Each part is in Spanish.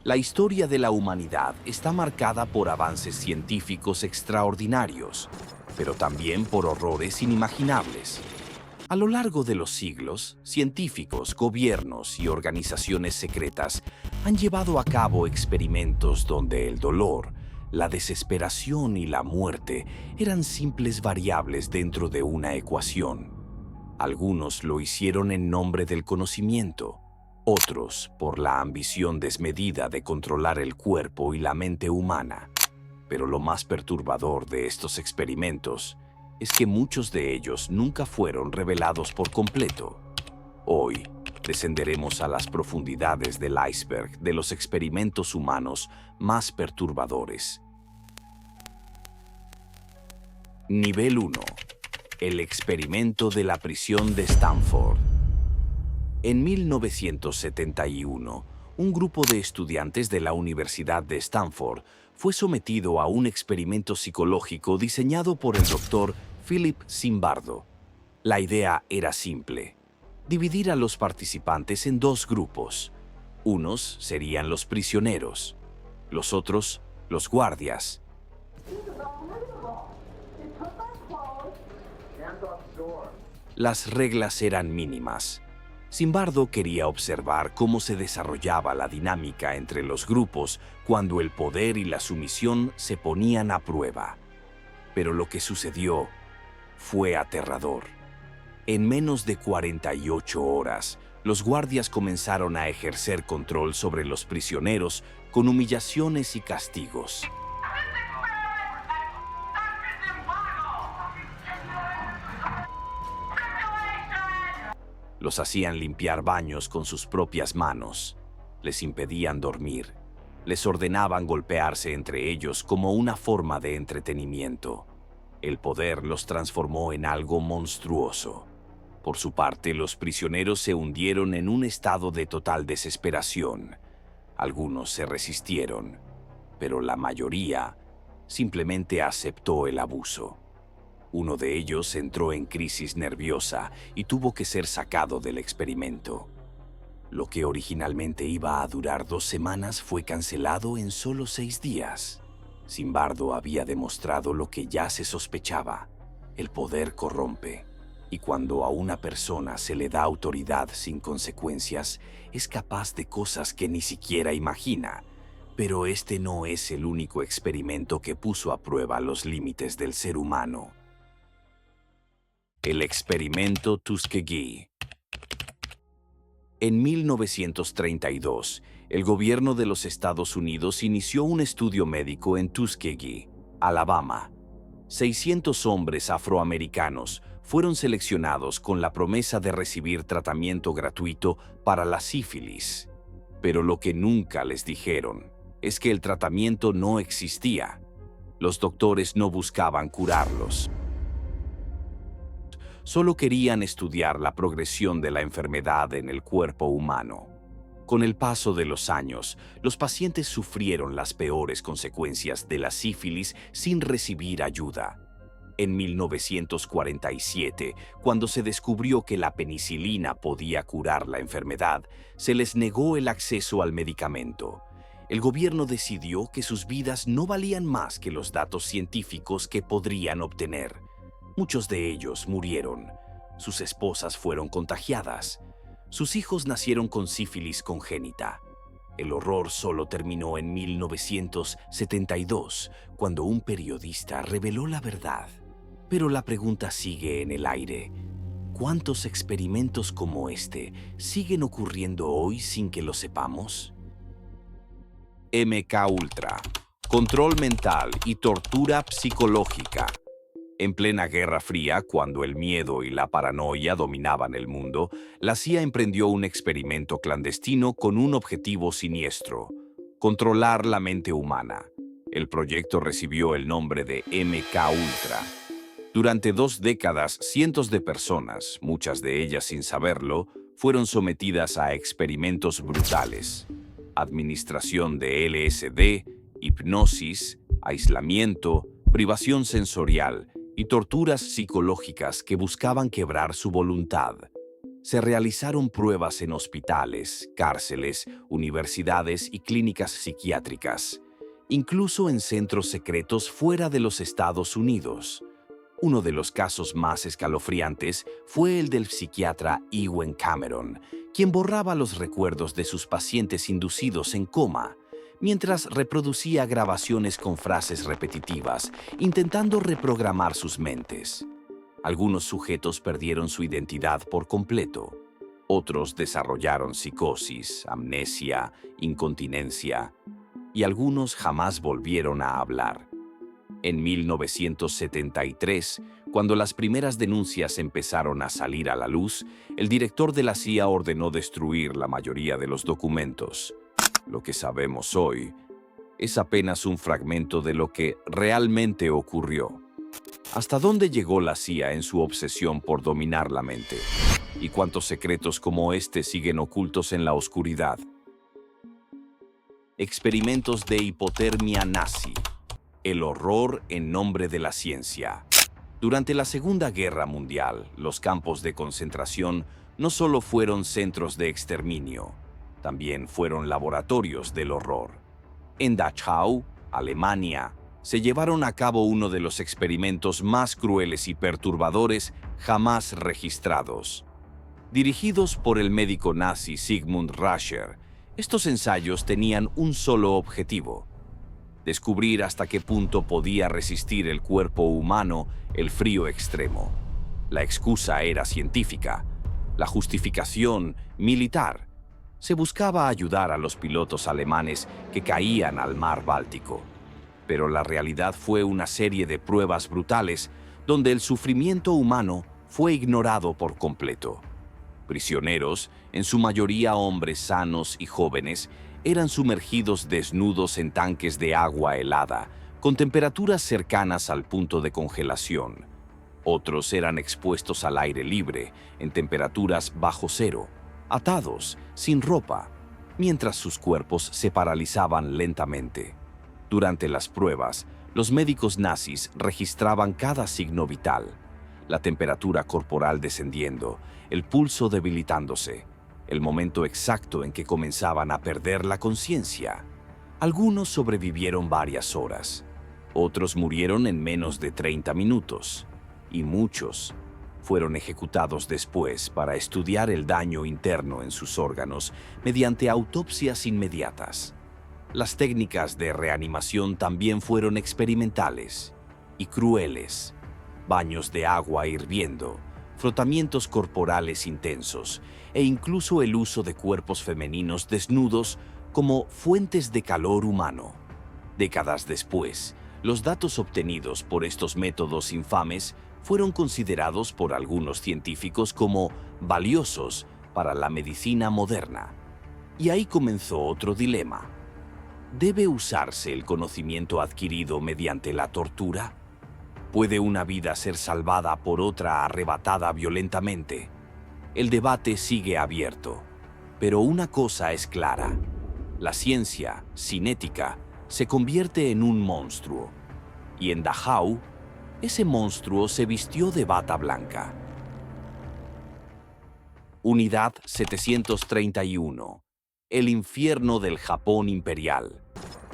La historia de la humanidad está marcada por avances científicos extraordinarios, pero también por horrores inimaginables. A lo largo de los siglos, científicos, gobiernos y organizaciones secretas han llevado a cabo experimentos donde el dolor, la desesperación y la muerte eran simples variables dentro de una ecuación. Algunos lo hicieron en nombre del conocimiento, otros por la ambición desmedida de controlar el cuerpo y la mente humana. Pero lo más perturbador de estos experimentos es que muchos de ellos nunca fueron revelados por completo. Hoy, descenderemos a las profundidades del iceberg de los experimentos humanos más perturbadores. Nivel 1. El experimento de la prisión de Stanford. En 1971, un grupo de estudiantes de la Universidad de Stanford fue sometido a un experimento psicológico diseñado por el doctor Philip Zimbardo. La idea era simple: dividir a los participantes en dos grupos. Unos serían los prisioneros, los otros los guardias. Las reglas eran mínimas. Zimbardo quería observar cómo se desarrollaba la dinámica entre los grupos cuando el poder y la sumisión se ponían a prueba. Pero lo que sucedió fue aterrador. En menos de 48 horas, los guardias comenzaron a ejercer control sobre los prisioneros con humillaciones y castigos. Los hacían limpiar baños con sus propias manos, les impedían dormir, les ordenaban golpearse entre ellos como una forma de entretenimiento. El poder los transformó en algo monstruoso. Por su parte, los prisioneros se hundieron en un estado de total desesperación. Algunos se resistieron, pero la mayoría simplemente aceptó el abuso. Uno de ellos entró en crisis nerviosa y tuvo que ser sacado del experimento. Lo que originalmente iba a durar 2 semanas fue cancelado en solo 6 días. Zimbardo había demostrado lo que ya se sospechaba: el poder corrompe, y cuando a una persona se le da autoridad sin consecuencias, es capaz de cosas que ni siquiera imagina. Pero este no es el único experimento que puso a prueba los límites del ser humano. El experimento Tuskegee. En 1932, el gobierno de los Estados Unidos inició un estudio médico en Tuskegee, Alabama. 600 hombres afroamericanos fueron seleccionados con la promesa de recibir tratamiento gratuito para la sífilis. Pero lo que nunca les dijeron es que el tratamiento no existía. Los doctores no buscaban curarlos. Solo querían estudiar la progresión de la enfermedad en el cuerpo humano. Con el paso de los años, los pacientes sufrieron las peores consecuencias de la sífilis sin recibir ayuda. En 1947, cuando se descubrió que la penicilina podía curar la enfermedad, se les negó el acceso al medicamento. El gobierno decidió que sus vidas no valían más que los datos científicos que podrían obtener. Muchos de ellos murieron. Sus esposas fueron contagiadas. Sus hijos nacieron con sífilis congénita. El horror solo terminó en 1972, cuando un periodista reveló la verdad. Pero la pregunta sigue en el aire: ¿cuántos experimentos como este siguen ocurriendo hoy sin que lo sepamos? MK Ultra. Control mental y tortura psicológica. En plena Guerra Fría, cuando el miedo y la paranoia dominaban el mundo, la CIA emprendió un experimento clandestino con un objetivo siniestro: controlar la mente humana. El proyecto recibió el nombre de MK Ultra. Durante 2 décadas, cientos de personas, muchas de ellas sin saberlo, fueron sometidas a experimentos brutales: administración de LSD, hipnosis, aislamiento, privación sensorial y torturas psicológicas que buscaban quebrar su voluntad. Se realizaron pruebas en hospitales, cárceles, universidades y clínicas psiquiátricas, incluso en centros secretos fuera de los Estados Unidos. Uno de los casos más escalofriantes fue el del psiquiatra Ewen Cameron, quien borraba los recuerdos de sus pacientes inducidos en coma, mientras reproducía grabaciones con frases repetitivas, intentando reprogramar sus mentes. Algunos sujetos perdieron su identidad por completo. Otros desarrollaron psicosis, amnesia, incontinencia, y algunos jamás volvieron a hablar. En 1973, cuando las primeras denuncias empezaron a salir a la luz, el director de la CIA ordenó destruir la mayoría de los documentos. Lo que sabemos hoy es apenas un fragmento de lo que realmente ocurrió. ¿Hasta dónde llegó la CIA en su obsesión por dominar la mente? ¿Y cuántos secretos como este siguen ocultos en la oscuridad? Experimentos de hipotermia nazi. El horror en nombre de la ciencia. Durante la Segunda Guerra Mundial, los campos de concentración no solo fueron centros de exterminio, también fueron laboratorios del horror. En Dachau, Alemania, se llevaron a cabo uno de los experimentos más crueles y perturbadores jamás registrados. Dirigidos por el médico nazi Sigmund Rascher, estos ensayos tenían un solo objetivo: descubrir hasta qué punto podía resistir el cuerpo humano el frío extremo. La excusa era científica, la justificación militar. Se buscaba ayudar a los pilotos alemanes que caían al mar Báltico. Pero la realidad fue una serie de pruebas brutales donde el sufrimiento humano fue ignorado por completo. Prisioneros, en su mayoría hombres sanos y jóvenes, eran sumergidos desnudos en tanques de agua helada, con temperaturas cercanas al punto de congelación. Otros eran expuestos al aire libre, en temperaturas bajo cero, atados, sin ropa, mientras sus cuerpos se paralizaban lentamente. Durante las pruebas, los médicos nazis registraban cada signo vital: la temperatura corporal descendiendo, el pulso debilitándose, el momento exacto en que comenzaban a perder la conciencia. Algunos sobrevivieron varias horas, otros murieron en menos de 30 minutos, y muchos fueron ejecutados después para estudiar el daño interno en sus órganos mediante autopsias inmediatas. Las técnicas de reanimación también fueron experimentales y crueles. Baños de agua hirviendo, frotamientos corporales intensos e incluso el uso de cuerpos femeninos desnudos como fuentes de calor humano. Décadas después, los datos obtenidos por estos métodos infames fueron considerados por algunos científicos como valiosos para la medicina moderna. Y ahí comenzó otro dilema. ¿Debe usarse el conocimiento adquirido mediante la tortura? ¿Puede una vida ser salvada por otra arrebatada violentamente? El debate sigue abierto, pero una cosa es clara: la ciencia, sin ética, se convierte en un monstruo. Y en Dachau, ese monstruo se vistió de bata blanca. Unidad 731. El infierno del Japón imperial.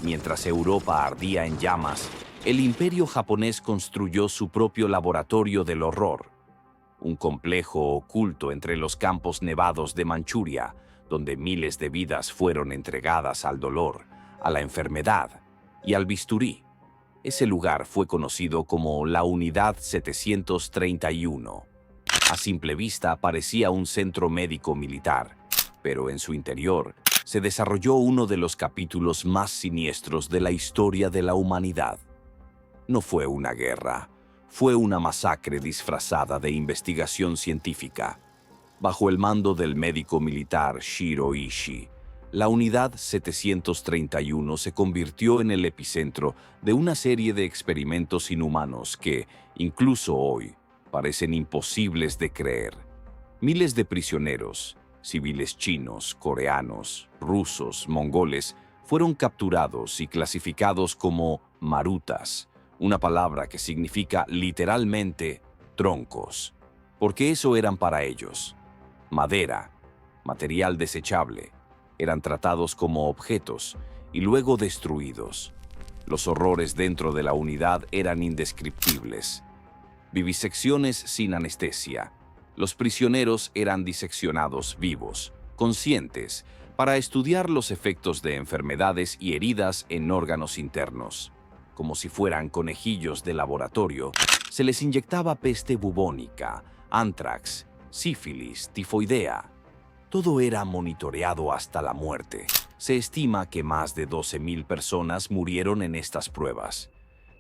Mientras Europa ardía en llamas, el imperio japonés construyó su propio laboratorio del horror, un complejo oculto entre los campos nevados de Manchuria, donde miles de vidas fueron entregadas al dolor, a la enfermedad y al bisturí. Ese lugar fue conocido como la Unidad 731. A simple vista parecía un centro médico militar, pero en su interior se desarrolló uno de los capítulos más siniestros de la historia de la humanidad. No fue una guerra, fue una masacre disfrazada de investigación científica. Bajo el mando del médico militar Shiro Ishii, la Unidad 731 se convirtió en el epicentro de una serie de experimentos inhumanos que, incluso hoy, parecen imposibles de creer. Miles de prisioneros, civiles chinos, coreanos, rusos, mongoles, fueron capturados y clasificados como marutas, una palabra que significa literalmente troncos, porque eso eran para ellos. madera, material desechable, eran tratados como objetos y luego destruidos. Los horrores dentro de la unidad eran indescriptibles. Vivisecciones sin anestesia. Los prisioneros eran diseccionados vivos, conscientes, para estudiar los efectos de enfermedades y heridas en órganos internos. Como si fueran conejillos de laboratorio, se les inyectaba peste bubónica, antrax, sífilis, tifoidea. Todo era monitoreado hasta la muerte. Se estima que más de 12.000 personas murieron en estas pruebas.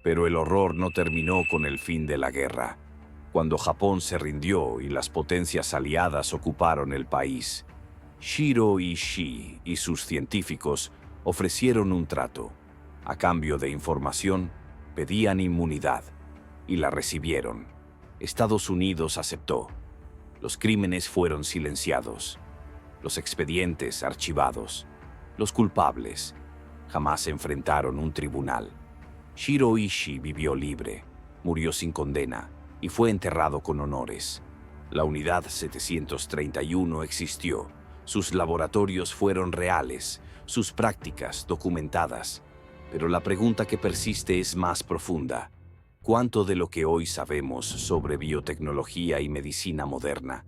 Pero el horror no terminó con el fin de la guerra. Cuando Japón se rindió y las potencias aliadas ocuparon el país, Shiro Ishii y sus científicos ofrecieron un trato. A cambio de información, pedían inmunidad, y la recibieron. Estados Unidos aceptó. Los crímenes fueron silenciados, los expedientes archivados. Los culpables jamás enfrentaron un tribunal. Shiro Ishii vivió libre, murió sin condena y fue enterrado con honores. La Unidad 731 existió. Sus laboratorios fueron reales, sus prácticas documentadas. Pero la pregunta que persiste es más profunda. ¿Cuánto de lo que hoy sabemos sobre biotecnología y medicina moderna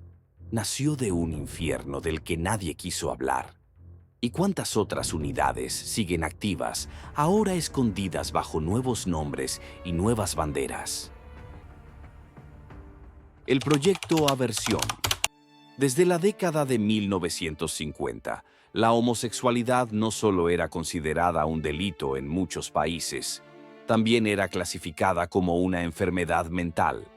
nació de un infierno del que nadie quiso hablar? ¿Y cuántas otras unidades siguen activas, ahora escondidas bajo nuevos nombres y nuevas banderas? El proyecto Aversión. Desde la década de 1950, la homosexualidad no solo era considerada un delito en muchos países, también era clasificada como una enfermedad mental.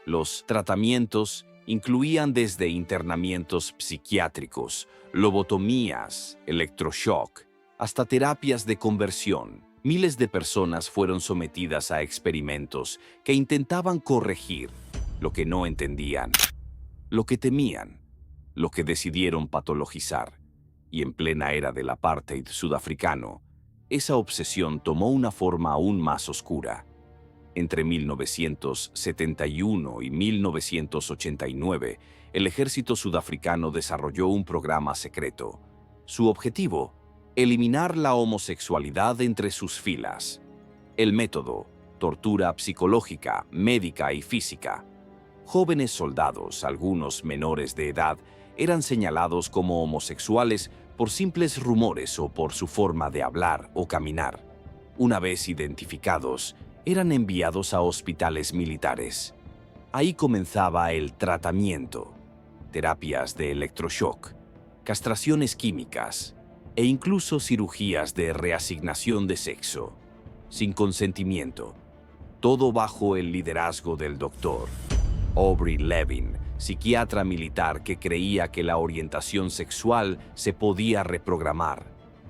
Los tratamientos incluían desde internamientos psiquiátricos, lobotomías, electroshock, hasta terapias de conversión. Miles de personas fueron sometidas a experimentos que intentaban corregir lo que no entendían, lo que temían, lo que decidieron patologizar. Y en plena era del apartheid sudafricano, esa obsesión tomó una forma aún más oscura. Entre 1971 y 1989, el ejército sudafricano desarrolló un programa secreto. Su objetivo: eliminar la homosexualidad entre sus filas. El método: tortura psicológica, médica y física. Jóvenes soldados, algunos menores de edad, eran señalados como homosexuales por simples rumores o por su forma de hablar o caminar. Una vez identificados, eran enviados a hospitales militares. Ahí comenzaba el tratamiento: terapias de electroshock, castraciones químicas e incluso cirugías de reasignación de sexo, sin consentimiento, todo bajo el liderazgo del doctor Aubrey Levin, psiquiatra militar que creía que la orientación sexual se podía reprogramar,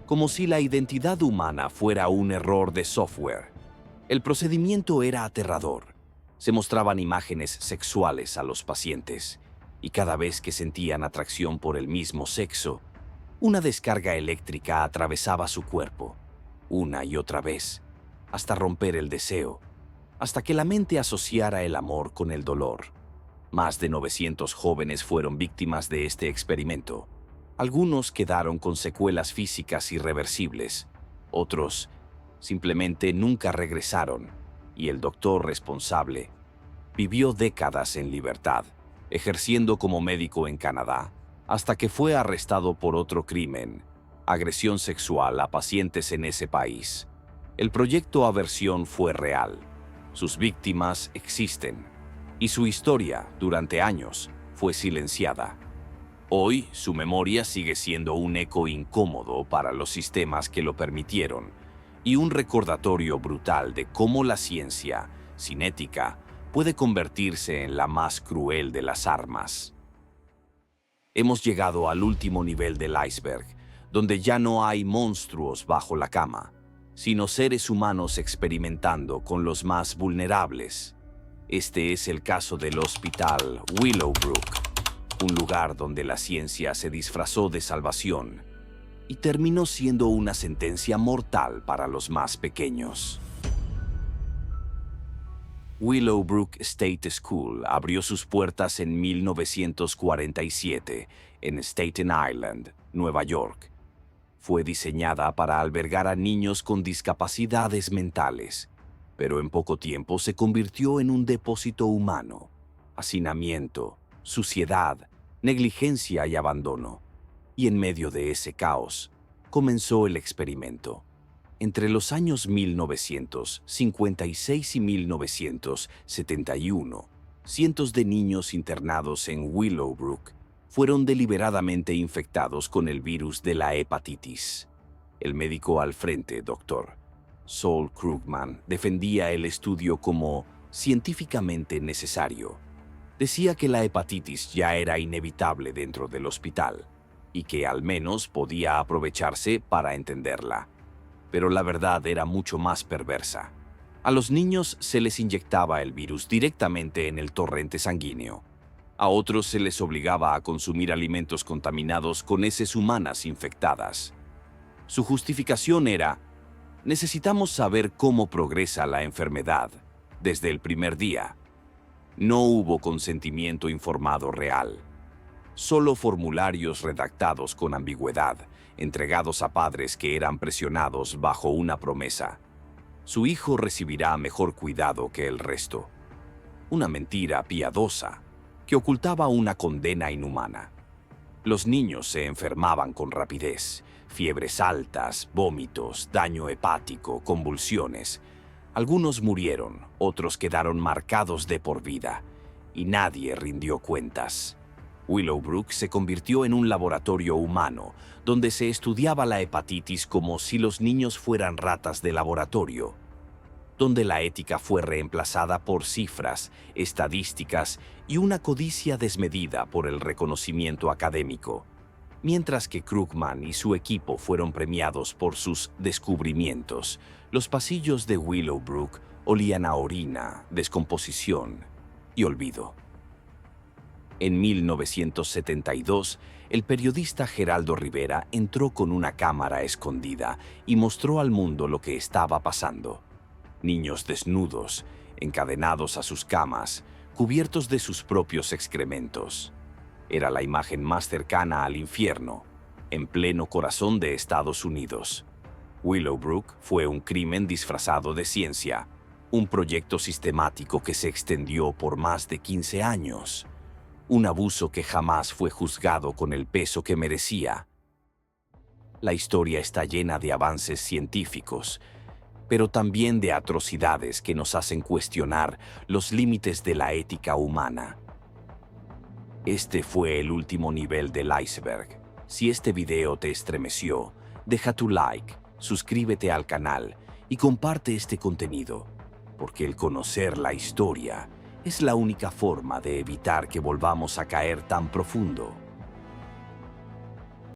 como si la identidad humana fuera un error de software. El procedimiento era aterrador. Se mostraban imágenes sexuales a los pacientes, y cada vez que sentían atracción por el mismo sexo, una descarga eléctrica atravesaba su cuerpo, una y otra vez, hasta romper el deseo, hasta que la mente asociara el amor con el dolor. Más de 900 jóvenes fueron víctimas de este experimento. Algunos quedaron con secuelas físicas irreversibles, otros simplemente nunca regresaron, y el doctor responsable vivió décadas en libertad, ejerciendo como médico en Canadá, hasta que fue arrestado por otro crimen: agresión sexual a pacientes en ese país. El proyecto Aversión fue real. Sus víctimas existen, y su historia, durante años, fue silenciada. Hoy, su memoria sigue siendo un eco incómodo para los sistemas que lo permitieron, y un recordatorio brutal de cómo la ciencia, sin ética, puede convertirse en la más cruel de las armas. Hemos llegado al último nivel del iceberg, donde ya no hay monstruos bajo la cama, sino seres humanos experimentando con los más vulnerables. Este es el caso del Hospital Willowbrook, un lugar donde la ciencia se disfrazó de salvación y terminó siendo una sentencia mortal para los más pequeños. Willowbrook State School abrió sus puertas en 1947 en Staten Island, Nueva York. Fue diseñada para albergar a niños con discapacidades mentales, pero en poco tiempo se convirtió en un depósito humano. Hacinamiento, suciedad, negligencia y abandono. Y en medio de ese caos, comenzó el experimento. Entre los años 1956 y 1971, cientos de niños internados en Willowbrook fueron deliberadamente infectados con el virus de la hepatitis. El médico al frente, Dr. Saul Krugman, defendía el estudio como científicamente necesario. Decía que la hepatitis ya era inevitable dentro del hospital y que al menos podía aprovecharse para entenderla. Pero la verdad era mucho más perversa. A los niños se les inyectaba el virus directamente en el torrente sanguíneo. A otros se les obligaba a consumir alimentos contaminados con heces humanas infectadas. Su justificación era: necesitamos saber cómo progresa la enfermedad desde el primer día. No hubo consentimiento informado real. Solo formularios redactados con ambigüedad, entregados a padres que eran presionados bajo una promesa. Su hijo recibirá mejor cuidado que el resto. Una mentira piadosa que ocultaba una condena inhumana. Los niños se enfermaban con rapidez, fiebres altas, vómitos, daño hepático, convulsiones. Algunos murieron, otros quedaron marcados de por vida, y nadie rindió cuentas. Willowbrook se convirtió en un laboratorio humano, donde se estudiaba la hepatitis como si los niños fueran ratas de laboratorio, donde la ética fue reemplazada por cifras, estadísticas y una codicia desmedida por el reconocimiento académico, mientras que Krugman y su equipo fueron premiados por sus descubrimientos. Los pasillos de Willowbrook olían a orina, descomposición y olvido. En 1972, el periodista Geraldo Rivera entró con una cámara escondida y mostró al mundo lo que estaba pasando. Niños desnudos, encadenados a sus camas, cubiertos de sus propios excrementos. Era la imagen más cercana al infierno, en pleno corazón de Estados Unidos. Willowbrook fue un crimen disfrazado de ciencia, un proyecto sistemático que se extendió por más de 15 años. Un abuso que jamás fue juzgado con el peso que merecía. La historia está llena de avances científicos, pero también de atrocidades que nos hacen cuestionar los límites de la ética humana. Este fue el último nivel del iceberg. Si este video te estremeció, deja tu like, suscríbete al canal y comparte este contenido, porque el conocer la historia es la única forma de evitar que volvamos a caer tan profundo.